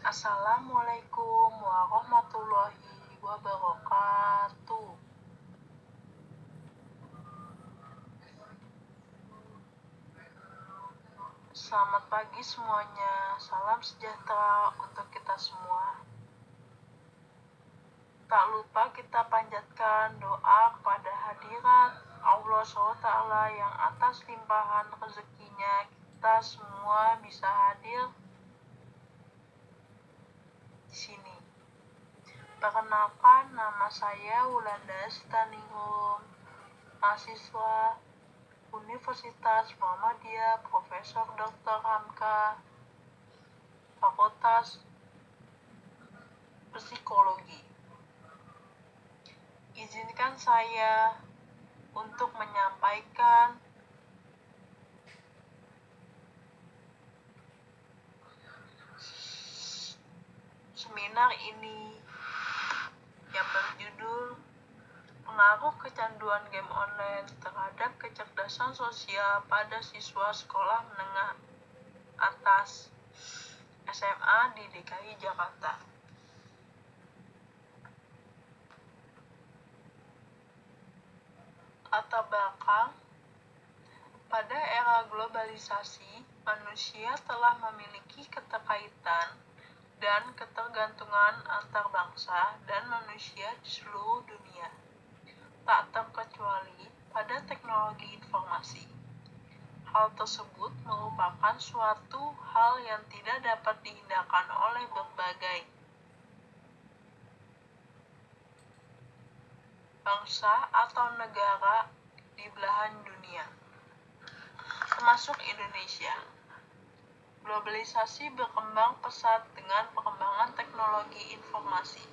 Assalamualaikum warahmatullahi wabarakatuh. Selamat pagi semuanya. Salam sejahtera untuk kita semua. Tak lupa kita panjatkan doa kepada hadirat Allah SWT yang atas limpahan rezekinya kita semua bisa hadir di sini. Perkenalkan, nama saya Wulanda Staningrum, mahasiswa Universitas Muhammadiyah Profesor Dr. Hamka, Fakultas Psikologi. Izinkan saya untuk menyampaikan seminar ini yang berjudul Pengaruh Kecanduan Game Online Terhadap Kecerdasan Sosial pada Siswa Sekolah Menengah Atas SMA di DKI Jakarta. Latar belakang: pada era globalisasi, manusia telah memiliki keterkaitan dan ketergantungan antar bangsa dan manusia di seluruh dunia, tak terkecuali pada teknologi informasi. Hal tersebut merupakan suatu hal yang tidak dapat dihindarkan oleh berbagai bangsa atau negara di belahan dunia, termasuk Indonesia. Globalisasi berkembang pesat dengan perkembangan teknologi informasi.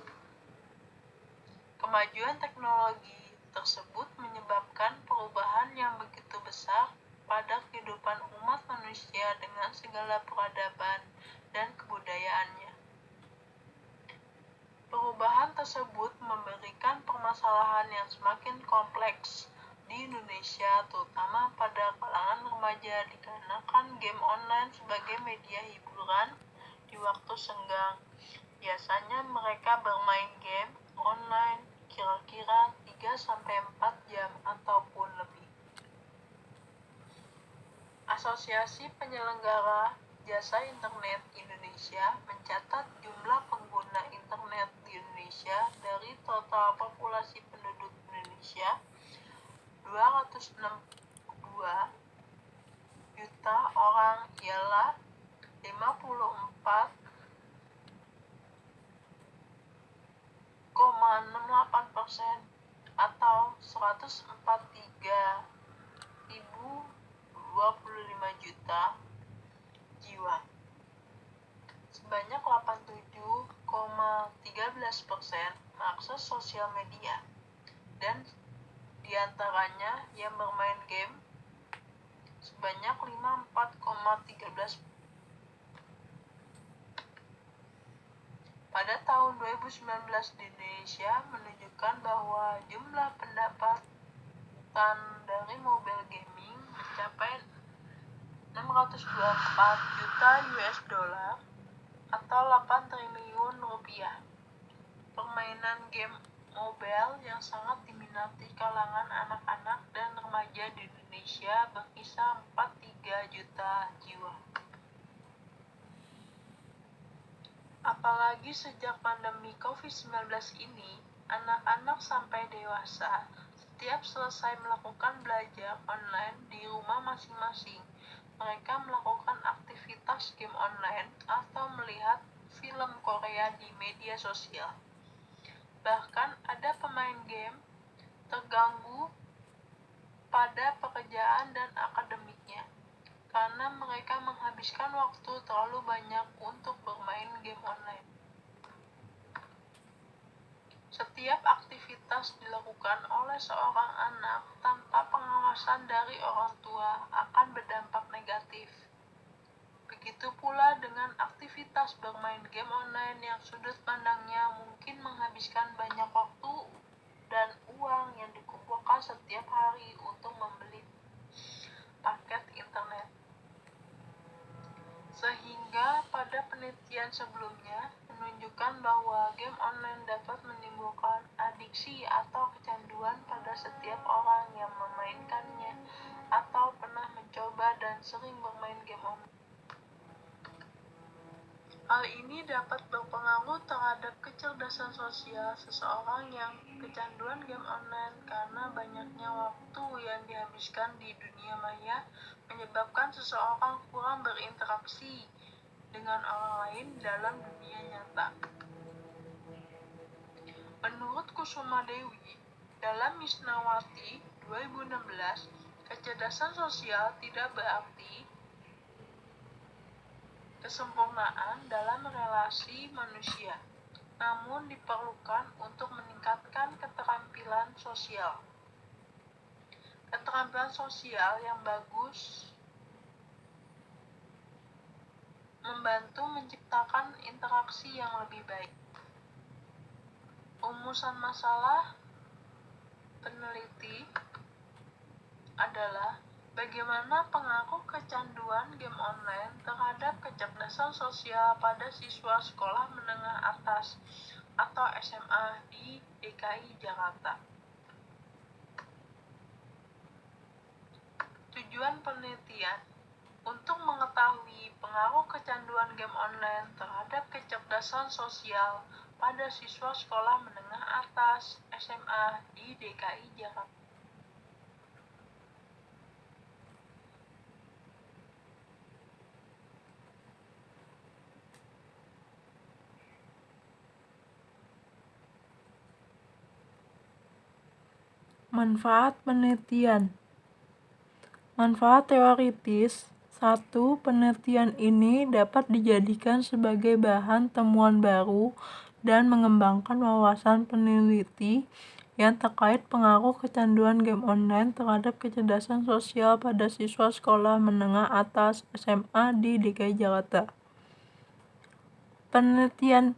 Kemajuan teknologi tersebut menyebabkan perubahan yang begitu besar pada kehidupan umat manusia dengan segala peradaban dan kebudayaannya. Perubahan tersebut memberikan permasalahan yang semakin kompleks di Indonesia, terutama pada kalangan remaja, dikarenakan game online sebagai media hiburan di waktu senggang. Biasanya mereka bermain game online kira-kira 3-4 jam ataupun lebih. Asosiasi Penyelenggara Jasa Internet Indonesia mencatat jumlah pengguna internet di Indonesia dari total populasi penduduk Indonesia 262 juta orang ialah 54,68% atau 143.025 juta jiwa. Sebanyak 87,13% mengakses sosial media, dan diantaranya yang bermain game sebanyak 54,13%. Pada tahun 2019 di Indonesia menunjukkan bahwa jumlah pendapatan dari mobile gaming mencapai 624 juta US dollar atau 8 triliun rupiah. Permainan game mobile yang sangat diminati kalangan anak-anak dan remaja di Indonesia berkisar 43 juta jiwa. Apalagi sejak pandemi COVID-19 ini, anak-anak sampai dewasa setiap selesai melakukan belajar online di rumah masing-masing, mereka melakukan aktivitas game online atau melihat film Korea di media sosial. Bahkan ada pemain game terganggu pada pekerjaan dan akademiknya karena mereka menghabiskan waktu terlalu banyak untuk bermain game online. Setiap aktivitas dilakukan oleh seorang anak tanpa pengawasan dari orang tua akan berdampak negatif. Begitu pula dengan aktivitas bermain game online yang sudut pandangnya mungkin menghabiskan banyak waktu dan uang yang dikumpulkan setiap hari untuk membeli paket internet. Sehingga pada penelitian penelitian sebelumnya menunjukkan bahwa game online dapat menimbulkan adiksi atau kecanduan pada setiap orang yang memainkannya atau pernah mencoba dan sering bermain game online. Hal ini dapat berpengaruh terhadap kecerdasan sosial seseorang yang kecanduan game online karena banyaknya waktu yang dihabiskan di dunia maya menyebabkan seseorang kurang berinteraksi dengan orang lain dalam dunia nyata. Menurut Kusuma Dewi, dalam Misnawati 2016, kecerdasan sosial tidak berarti kesempurnaan dalam relasi manusia, namun diperlukan untuk meningkatkan keterampilan sosial. Keterampilan sosial yang bagus membantu menciptakan interaksi yang lebih baik. Rumusan masalah peneliti adalah bagaimana pengaruh kecanduan game online terhadap kecerdasan sosial pada siswa sekolah menengah atas atau SMA di DKI Jakarta. Tujuan penelitian untuk mengetahui pengaruh kecanduan game online terhadap kecerdasan sosial pada siswa sekolah menengah atas SMA di DKI Jakarta. Manfaat penelitian. Manfaat teoritis. 1. Penelitian ini dapat dijadikan sebagai bahan temuan baru dan mengembangkan wawasan peneliti yang terkait pengaruh kecanduan game online terhadap kecerdasan sosial pada siswa sekolah menengah atas SMA di DKI Jakarta. Penelitian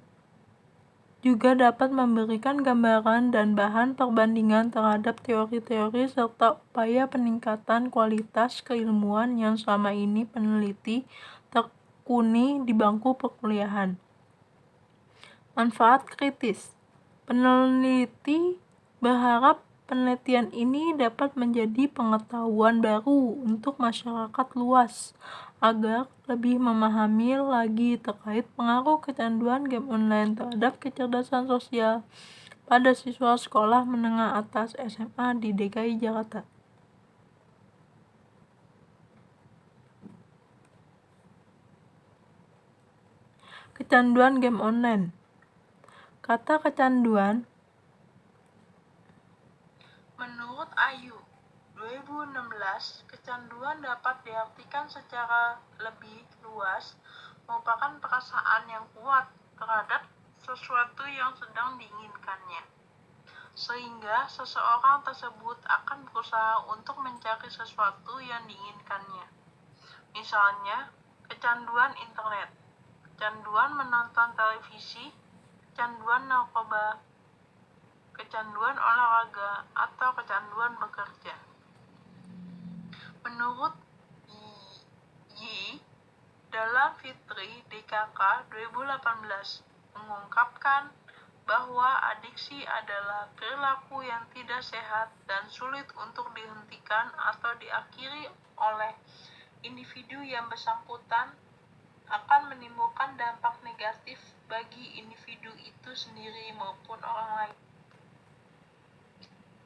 juga dapat memberikan gambaran dan bahan perbandingan terhadap teori-teori serta upaya peningkatan kualitas keilmuan yang selama ini peneliti tekuni di bangku perkuliahan. Manfaat kritis. Peneliti berharap penelitian ini dapat menjadi pengetahuan baru untuk masyarakat luas agar lebih memahami lagi terkait pengaruh kecanduan game online terhadap kecerdasan sosial pada siswa sekolah menengah atas SMA di DKI Jakarta. Kecanduan game online. Kata kecanduan menurut Ayu 2016, kecanduan dapat diartikan secara lebih luas merupakan perasaan yang kuat terhadap sesuatu yang sedang diinginkannya, sehingga seseorang tersebut akan berusaha untuk mencari sesuatu yang diinginkannya. Misalnya, kecanduan internet, kecanduan menonton televisi, kecanduan narkoba, kecanduan olahraga, atau kecanduan bekerja. Menurut Yi dalam Fitri DKK 2018 mengungkapkan bahwa adiksi adalah perilaku yang tidak sehat dan sulit untuk dihentikan atau diakhiri oleh individu yang bersangkutan akan menimbulkan dampak negatif bagi individu itu sendiri maupun orang lain.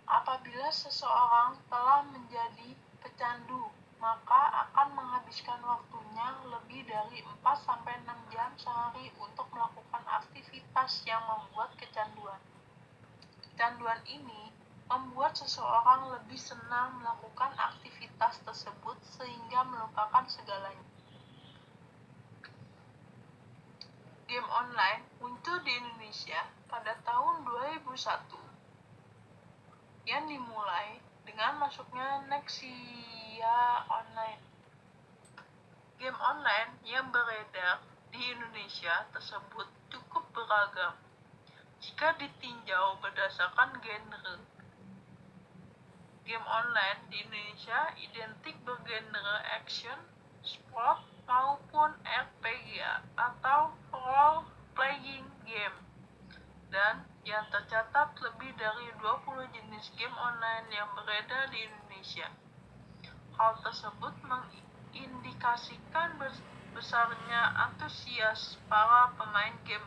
Apabila seseorang telah menjadi pecandu, maka akan menghabiskan waktunya lebih dari 4-6 jam sehari untuk melakukan aktivitas yang membuat kecanduan. Kecanduan ini membuat seseorang lebih senang melakukan aktivitas tersebut sehingga melupakan segalanya. Game online muncul di Indonesia pada tahun 2001 yang dimulai dengan masuknya Nexia Online. Game online yang beredar di Indonesia tersebut cukup beragam. Jika ditinjau berdasarkan genre, game online di Indonesia identik bergenre action, sport, maupun RPG atau role yang tercatat lebih dari 20 jenis game online yang beredar di Indonesia. Hal tersebut mengindikasikan besarnya antusias para pemain game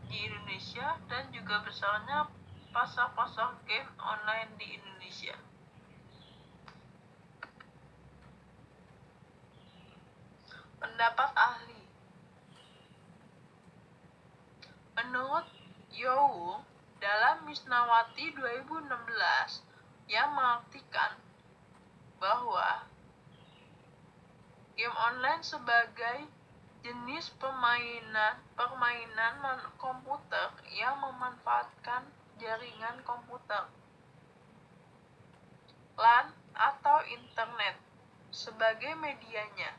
di Indonesia dan juga besarnya pasar game online di Indonesia. Pendapat ahli. Menurut Young dalam Misnawati 2016 yang mengartikan bahwa game online sebagai jenis permainan komputer yang memanfaatkan jaringan komputer, LAN atau internet sebagai medianya.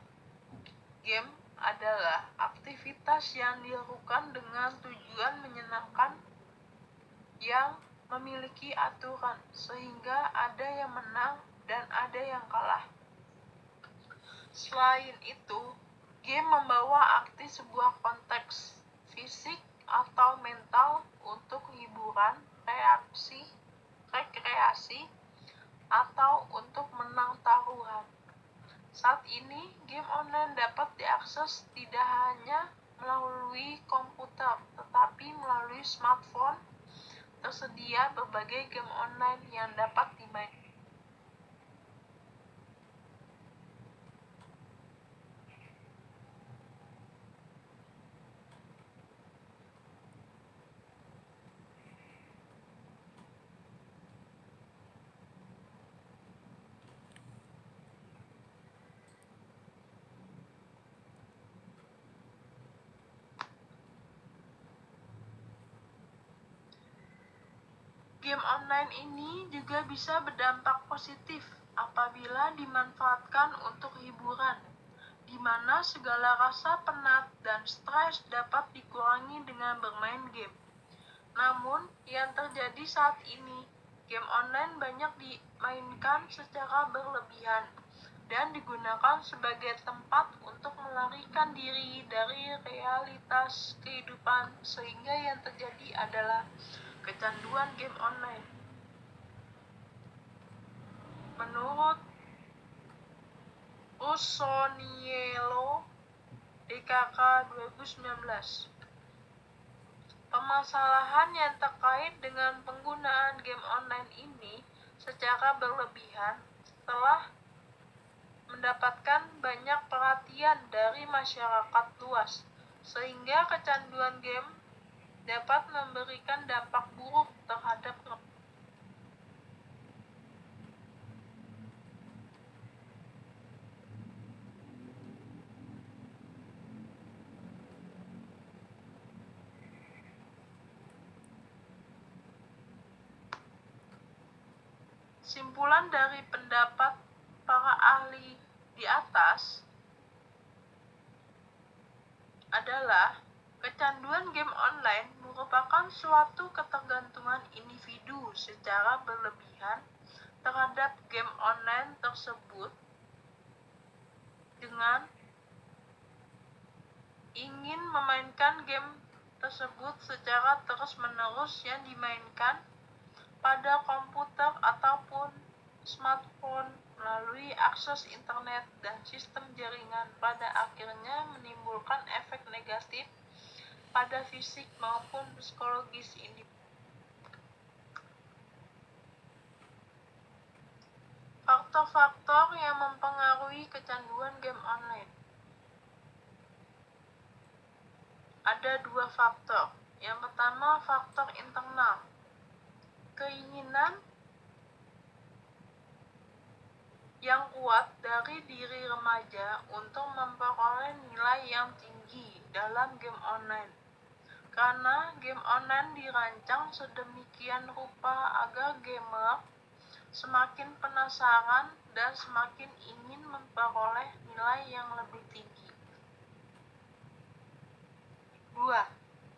Game adalah aktivitas yang dilakukan dengan tujuan menyenangkan yang memiliki aturan, sehingga ada yang menang dan ada yang kalah. Selain itu, game membawa arti sebuah konteks fisik atau mental untuk hiburan, rekreasi, atau untuk menang taruhan. Saat ini, game online dapat diakses tidak hanya melalui komputer, tetapi melalui smartphone. Tersedia berbagai game online yang dapat dimainkan. Game online ini juga bisa berdampak positif apabila dimanfaatkan untuk hiburan, di mana segala rasa penat dan stres dapat dikurangi dengan bermain game. Namun, yang terjadi saat ini, game online banyak dimainkan secara berlebihan dan digunakan sebagai tempat untuk melarikan diri dari realitas kehidupan, sehingga yang terjadi adalah kecanduan game online. Menurut Russoniello, DKK 2019, permasalahan yang terkait dengan penggunaan game online ini secara berlebihan telah mendapatkan banyak perhatian dari masyarakat luas, sehingga kecanduan game dapat memberikan dampak buruk terhadap Simpulan dari pendapat para ahli di atas adalah kecanduan game online merupakan suatu ketergantungan individu secara berlebihan terhadap game online tersebut dengan ingin memainkan game tersebut secara terus-menerus yang dimainkan pada komputer ataupun smartphone melalui akses internet dan sistem jaringan, pada akhirnya menimbulkan efek negatif pada fisik maupun psikologis individu. Faktor-faktor yang mempengaruhi kecanduan game online. Ada dua faktor. Yang pertama, faktor internal. Keinginan yang kuat dari diri remaja untuk memperoleh nilai yang tinggi dalam game online. Karena game online dirancang sedemikian rupa agar gamer semakin penasaran dan semakin ingin memperoleh nilai yang lebih tinggi. 2.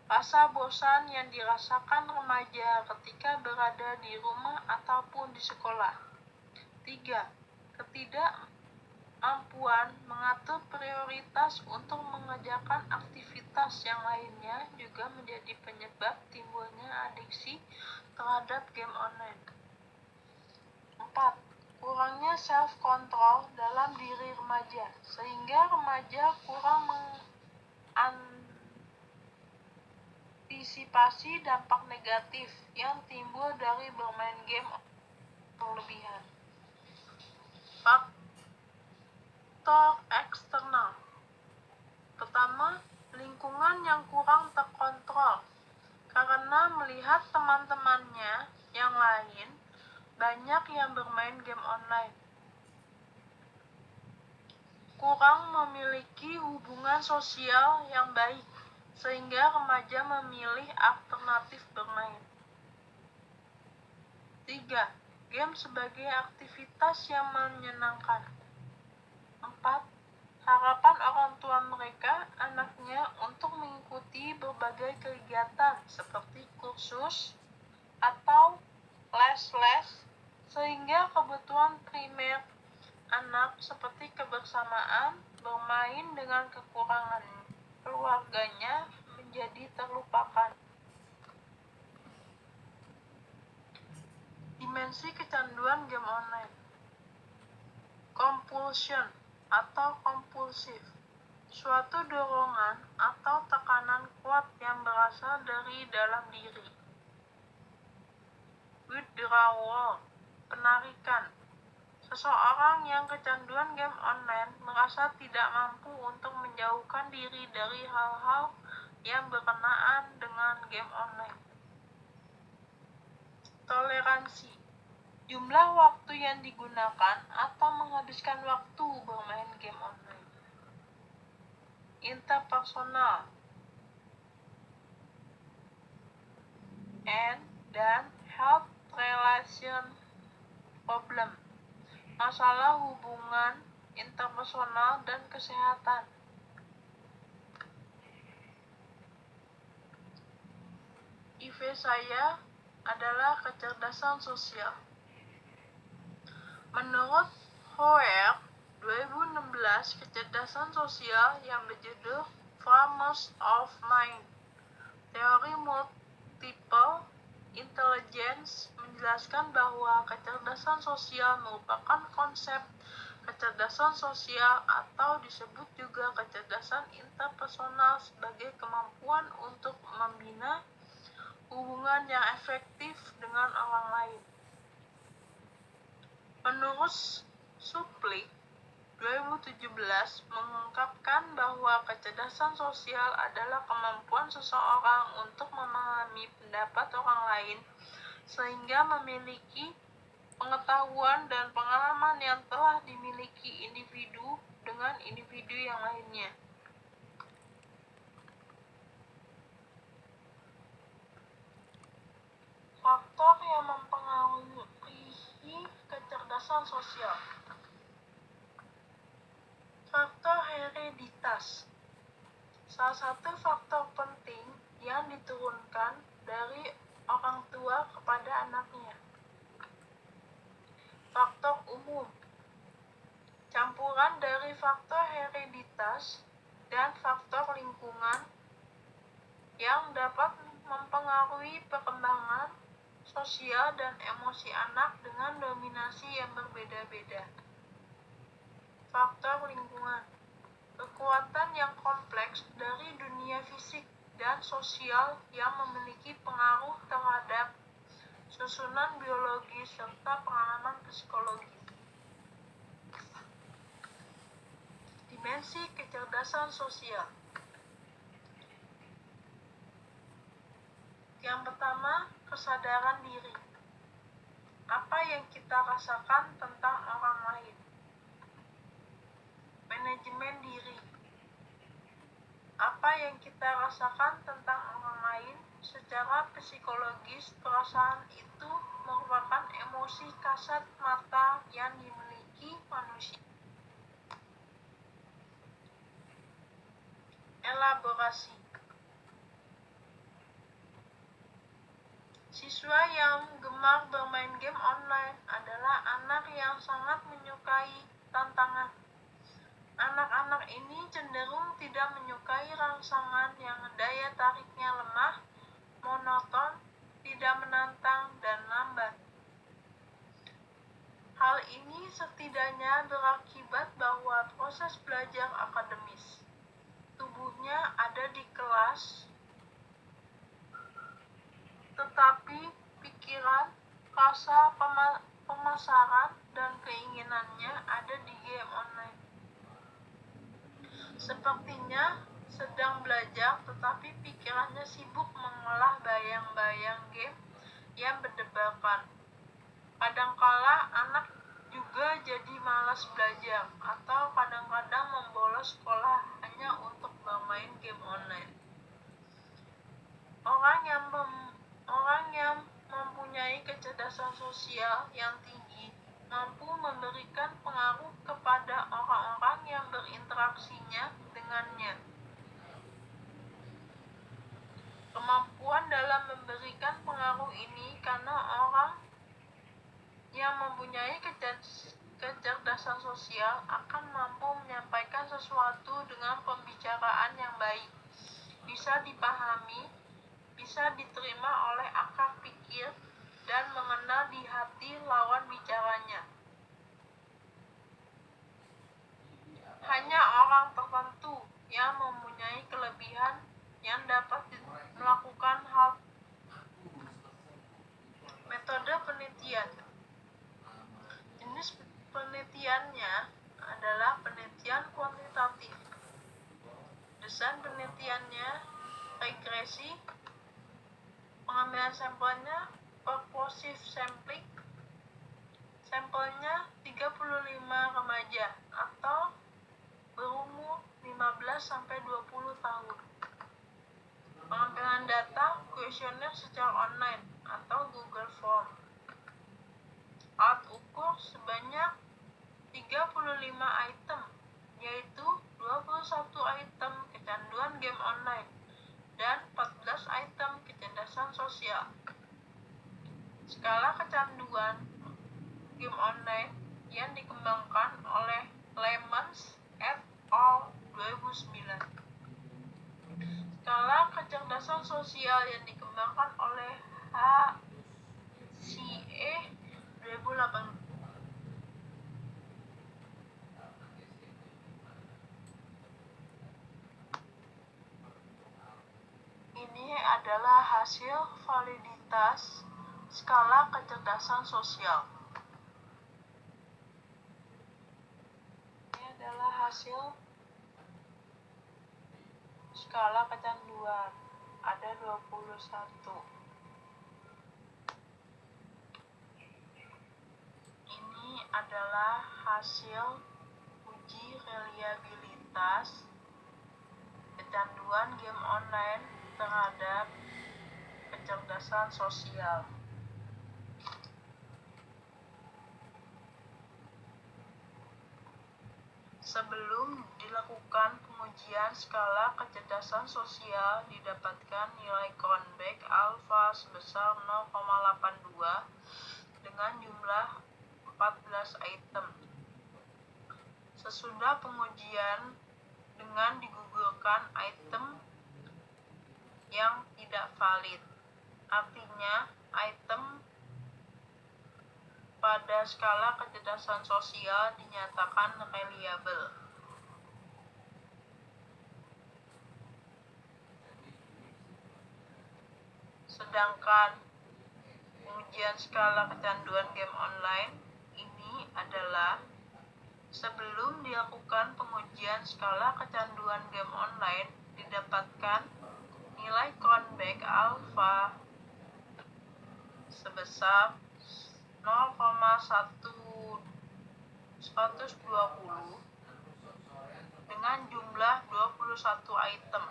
Rasa bosan yang dirasakan remaja ketika berada di rumah ataupun di sekolah. 3. Ketidakmampuan mengatur prioritas untuk mengerjakan aktivitas yang lainnya juga menjadi penyebab timbulnya adiksi terhadap game online. 4. Kurangnya self-control dalam diri remaja, sehingga remaja kurang mengantisipasi dampak negatif yang timbul dari bermain game berlebihan. Faktor eksternal. Pertama, lingkungan yang kurang terkontrol, karena melihat teman-temannya yang lain banyak yang bermain game online. Kurang memiliki hubungan sosial yang baik, sehingga remaja memilih alternatif bermain. 3. Game sebagai aktivitas yang menyenangkan. 4. Harapan orang tua mereka anaknya untuk mengikuti berbagai kegiatan seperti kursus atau les-les, sehingga kebutuhan primer anak seperti kebersamaan, bermain dengan kekurangan keluarganya menjadi terlupakan. Dimensi kecanduan game online. Compulsion atau kompulsif, suatu dorongan atau tekanan kuat yang berasal dari dalam diri. Withdrawal, penarikan. Seseorang yang kecanduan game online merasa tidak mampu untuk menjauhkan diri dari hal-hal yang berkenaan dengan game online. Toleransi, jumlah waktu yang digunakan atau menghabiskan waktu bermain game online. Interpersonal dan health relation problem, masalah hubungan interpersonal dan kesehatan. IV saya adalah kecerdasan sosial. Menurut Hoare 2016, kecerdasan sosial yang berjudul Framers of Mind, teori multiple intelligence menjelaskan bahwa kecerdasan sosial merupakan konsep kecerdasan sosial atau disebut juga kecerdasan interpersonal sebagai kemampuan untuk membina hubungan yang efektif dengan orang lain. Menurut Suplik 2017 mengungkapkan bahwa kecerdasan sosial adalah kemampuan seseorang untuk memahami pendapat orang lain sehingga memiliki pengetahuan dan pengalaman yang telah dimiliki individu dengan individu yang lainnya. Faktor yang mempengaruhi kecerdasan sosial. Faktor hereditas. Salah satu faktor penting yang diturunkan dari orang tua kepada anaknya. Faktor umum. Campuran dari faktor hereditas dan faktor lingkungan yang dapat mempengaruhi perkembangan sosial dan emosi anak dengan dominasi yang berbeda-beda. Faktor lingkungan. Kekuatan yang kompleks dari dunia fisik dan sosial yang memiliki pengaruh terhadap susunan biologis serta pengalaman psikologis. Dimensi kecerdasan sosial. Yang pertama, kesadaran diri. Apa yang kita rasakan tentang orang lain. Manajemen diri. Apa yang kita rasakan tentang orang lain secara psikologis, perasaan itu merupakan emosi kasat mata yang dimiliki manusia. Elaborasi. Siswa yang gemar bermain game online adalah anak yang sangat menyukai tantangan. Anak-anak ini cenderung tidak menyukai rangsangan yang daya tariknya lemah monoton, tidak menantang, dan lambat. Hal ini setidaknya berakibat bahwa proses belajar akademis tubuhnya ada di kelas, tetapi pikiran, rasa, pemasaran, dan keinginannya ada di game online. Sepertinya sedang belajar, tetapi pikirannya sibuk mengolah bayang-bayang game yang berdebarkan. Kadangkala anak juga jadi malas belajar, atau kadang-kadang membolos sekolah hanya untuk bermain game online. Orang yang mempunyai kecerdasan sosial yang tinggi mampu memberikan pengaruh kepada orang-orang yang berinteraksinya dengannya. Kemampuan dalam memberikan pengaruh ini karena orang yang mempunyai kecerdasan sosial akan mampu menyampaikan sesuatu dengan pembicaraan yang baik, bisa dipahami, bisa diterima oleh akal pikir, dan mengena di hati lawan bicaranya. Hanya orang tertentu yang mempunyai kelebihan yang dapat melakukan hal. Metode penelitian. Jenis penelitiannya adalah penelitian kuantitatif. Desain penelitiannya regresi. Pengambilan sampelnya purposive sampling. Sampelnya 35 remaja atau berumur 15-20 tahun. Pengambilan data kuesioner secara online atau Google Form. Alat ukur sebanyak 35 item, yaitu 21 item kecanduan game online dan 14 item kecerdasan sosial. Skala kecanduan game online yang dikembangkan oleh Lemons et al. 2009. Skala kecerdasan sosial yang dikembangkan oleh HCE 2008. Ini adalah hasil validitas skala kecerdasan sosial. Ini adalah hasil skala kecanduan. Ada 21. Ini adalah hasil uji reliabilitas kecanduan game online terhadap kecerdasan sosial. Sebelum dilakukan pengujian skala kecerdasan sosial, didapatkan nilai Cronbach alfa sebesar 0,82 dengan jumlah 14 item. Sesudah pengujian, dengan digugurkan item yang tidak valid, artinya item pada skala kecerdasan sosial dinyatakan reliable. Sedangkan pengujian skala kecanduan game online ini adalah sebelum dilakukan pengujian skala kecanduan game online, didapatkan nilai Cronbach alfa sebesar 0,120 dengan jumlah 21 item.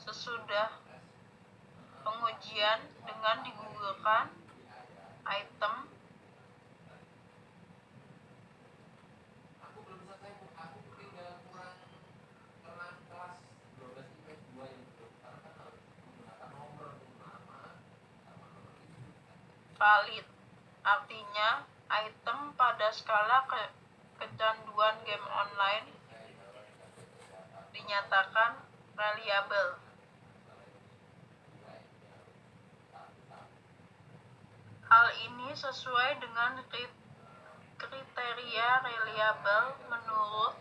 Sesudah pengujian dengan digugurkan item valid, artinya item pada skala kecanduan game online dinyatakan reliable. ini sesuai dengan kriteria reliable menurut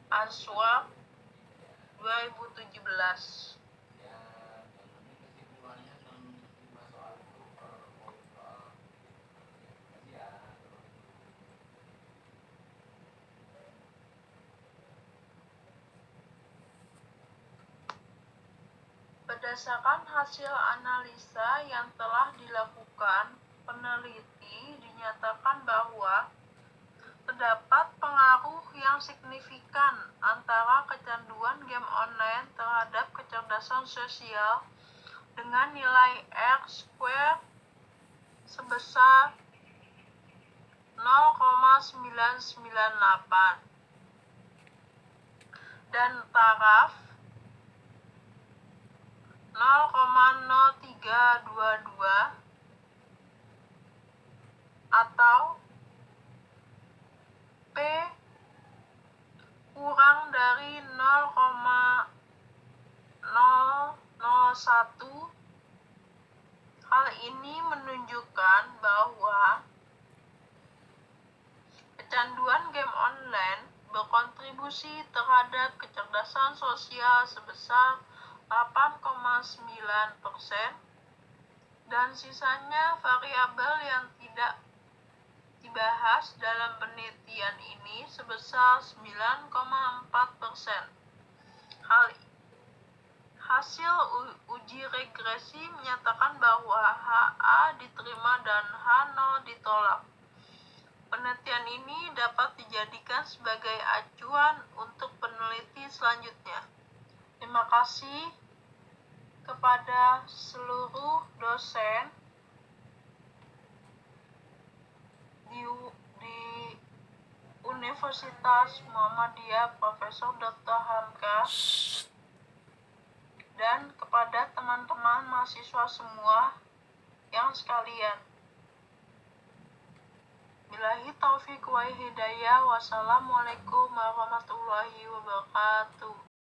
Answers 2017. Berdasarkan hasil analisa yang telah dilakukan, peneliti dinyatakan bahwa terdapat pengaruh yang signifikan antara kecanduan game online terhadap kecerdasan sosial dengan nilai R-squared sebesar 0,998 dan taraf 0,0322 atau P kurang dari 0,001. Hal ini menunjukkan bahwa kecanduan game online berkontribusi terhadap kecerdasan sosial sebesar 8,9% dan sisanya variabel yang tidak dibahas dalam penelitian ini sebesar 9,4%. Hasil uji regresi menyatakan bahwa HA diterima dan H0 ditolak. Penelitian ini dapat dijadikan sebagai acuan untuk peneliti selanjutnya. Terima kasih kepada seluruh dosen di Universitas Muhammadiyah Profesor Dr. Hamka dan kepada teman-teman mahasiswa semua yang sekalian. Billahi taufiq wa hidayah. Wassalamualaikum warahmatullahi wabarakatuh.